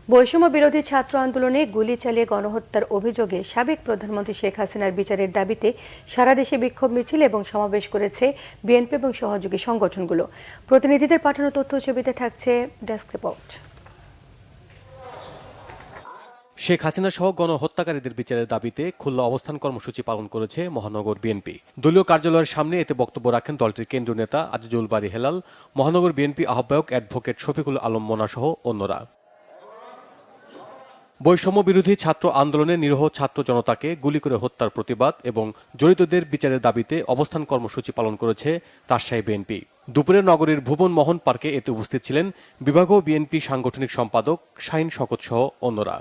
বৈষম্য বিরোধী ছাত্র আন্দোলনে গুলি চালিয়ে গণহত্যার অভিযোগে সাবেক প্রধানমন্ত্রী শেখ হাসিনার বিচারের দাবিতে সারা দেশে বিক্ষোভ মিছিল এবং সমাবেশ করেছে বিএনপি এবং সহযোগী সংগঠনগুলো। প্রতিনিধিদের পাঠানো তথ্য ছবিতে থাকছে ডেস্ক রিপোর্ট। শেখ হাসিনা সহ গণহত্যাকারীদের বিচারের দাবিতে খুলনা অবস্থান কর্মসূচি পালন করেছে মহানগর বিএনপি। দলীয় কার্যালয়ের সামনে এতে বক্তব্য রাখেন দলটির কেন্দ্রীয় নেতা আজিজুল বারী হেলাল, মহানগর বিএনপি আহ্বায়ক অ্যাডভোকেট শফিকুল আলম মোনা সহ অন্যরা। বৈষম্য বিরোধী ছাত্র আন্দোলনে নিরীহ ছাত্র জনতাকে গুলি করে হত্যার প্রতিবাদ এবং জড়িতদের বিচারের দাবিতে অবস্থান কর্মসূচি পালন করেছে রাজশাহী বিএনপি। দুপুরে নগরীর ভুবন মোহন পার্কে এতে উপস্থিত ছিলেন বিভাগীয় বিএনপি সাংগঠনিক সম্পাদক শাহিন শকত সহ অন্যরা।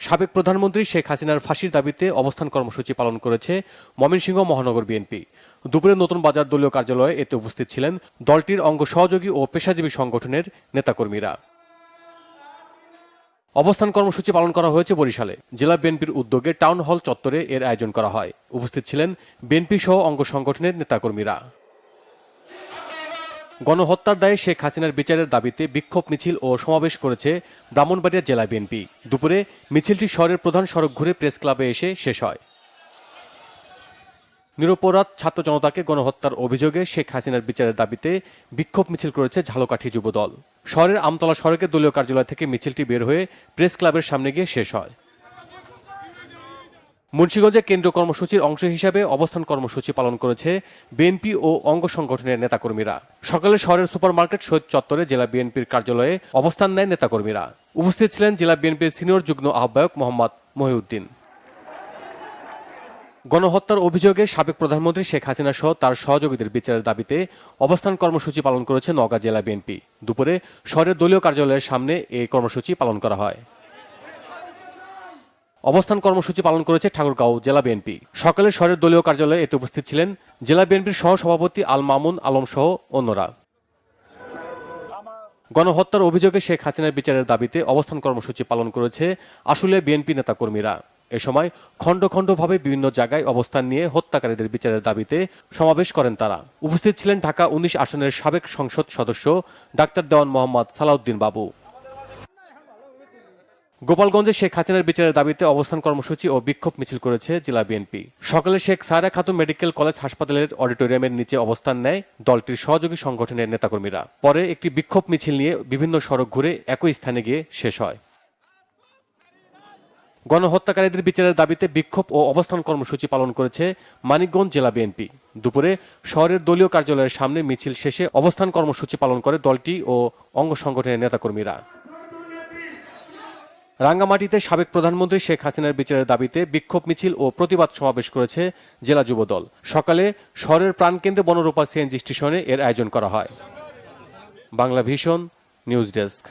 সাবেক প্রধানমন্ত্রী শেখ হাসিনার ফাঁসির দাবিতে অবস্থান কর্মসূচি পালন করেছে ময়মনসিংহ মহানগর বিএনপি। দুপুরে নতুন বাজার দলীয় কার্যালয়ে এতে উপস্থিত ছিলেন দলটির অঙ্গ সহযোগী ও পেশাজীবী সংগঠনের নেতাকর্মীরা। অবস্থান কর্মসূচি পালন করা হয়েছে বরিশালে। জেলা বিএনপির উদ্যোগে টাউন হল চত্বরে এর আয়োজন করা হয়। উপস্থিত ছিলেন বিএনপি সহ অঙ্গ সংগঠনের নেতাকর্মীরা। গণহত্যার দায়ে শেখ হাসিনার বিচারের দাবিতে বিক্ষোভ মিছিল ও সমাবেশ করেছে ব্রাহ্মণবাড়িয়া জেলা বিএনপি। দুপুরে মিছিলটি শহরের প্রধান সড়ক ঘুরে প্রেস ক্লাবে এসে শেষ হয়। নিরপরাধ ছাত্র জনতাকে গণহত্যার অভিযোগে শেখ হাসিনার বিচারের দাবিতে বিক্ষোভ মিছিল করেছে ঝালকাঠি যুবদল। শহরের আমতলা সড়কে দলীয় কার্যালয় থেকে মিছিলটি বের হয়ে প্রেস ক্লাবের সামনে গিয়ে শেষ হয়। মুন্সিগঞ্জে কেন্দ্রীয় কর্মসূচির অংশ হিসাবে অবস্থান কর্মসূচি পালন করেছে বিএনপি ও অঙ্গ সংগঠনের নেতাকর্মীরা। সকালে শহরের সুপারমার্কেট শহীদ চত্বরে জেলা বিএনপির কার্যালয়ে অবস্থান নেয় নেতাকর্মীরা। উপস্থিত ছিলেন জেলা বিএনপির সিনিয়র যুগ্ম আহ্বায়ক মোহাম্মদ মহিউদ্দিন। গণহত্যার অভিযোগে সাবেক প্রধানমন্ত্রী শেখ হাসিনা সহ তার সহযোগীদের বিচারের দাবিতে অবস্থান কর্মসূচি পালন করেছে নওগাঁ জেলা বিএনপি। দুপুরে শহরের দলীয় কার্যালয়ের সামনে এই কর্মসূচি পালন করা হয়। অবস্থান কর্মসূচি পালন করেছে ঠাকুরগাঁও জেলা বিএনপি। সকালে শহরের দলীয় কার্যালয়ে এতে উপস্থিত ছিলেন জেলা বিএনপির সহ সভাপতি আল মামুন আলম সহ অন্যরা। গণহত্যার অভিযোগে শেখ হাসিনার বিচারের দাবিতে অবস্থান কর্মসূচি পালন করেছে আসলে বিএনপি নেতাকর্মীরা। এ সময় খণ্ড খণ্ডভাবে বিভিন্ন জায়গায় অবস্থান নিয়ে হত্যাকারীদের বিচারের দাবিতে সমাবেশ করেন তারা। উপস্থিত ছিলেন ঢাকা 19 আসনের সাবেক সংসদ সদস্য ডাক্তার দেওয়ান মোহাম্মদ সালাউদ্দিন বাবু। গোপালগঞ্জে শেখ হাসিনার বিচারের দাবিতে অবস্থান কর্মসূচি ও বিক্ষোভ মিছিল করেছে জেলা বিএনপি। সকালে শেখ সায়রা খাতুন মেডিকেল কলেজ হাসপাতালের অডিটোরিয়ামের নিচে অবস্থান নেয় দলটির সহযোগী সংগঠনের নেতাকর্মীরা। পরে একটি বিক্ষোভ মিছিল নিয়ে বিভিন্ন সড়ক ঘুরে একই স্থানে গিয়ে শেষ হয়। গণহত্যাকারীদের বিচারের দাবিতে বিক্ষোভ ও অবস্থান কর্মসূচি পালন করেছে মানিকগঞ্জ জেলা বিএনপি। দুপুরে শহরের দলীয় কার্যালয়ের সামনে মিছিল শেষে অবস্থান কর্মসূচি পালন করে দলটি ও অঙ্গ সংগঠনের নেতাকর্মীরা। রাঙ্গামাটিতে সাবেক প্রধানমন্ত্রী শেখ হাসিনার বিচারের দাবিতে বিক্ষোভ মিছিল ও প্রতিবাদ সমাবেশ করেছে জেলা যুবদল। সকালে শহরের প্রাণকেন্দ্রে বনরূপা সিএনজি স্টেশনে এর আয়োজন করা হয়। Bangla vision news desk.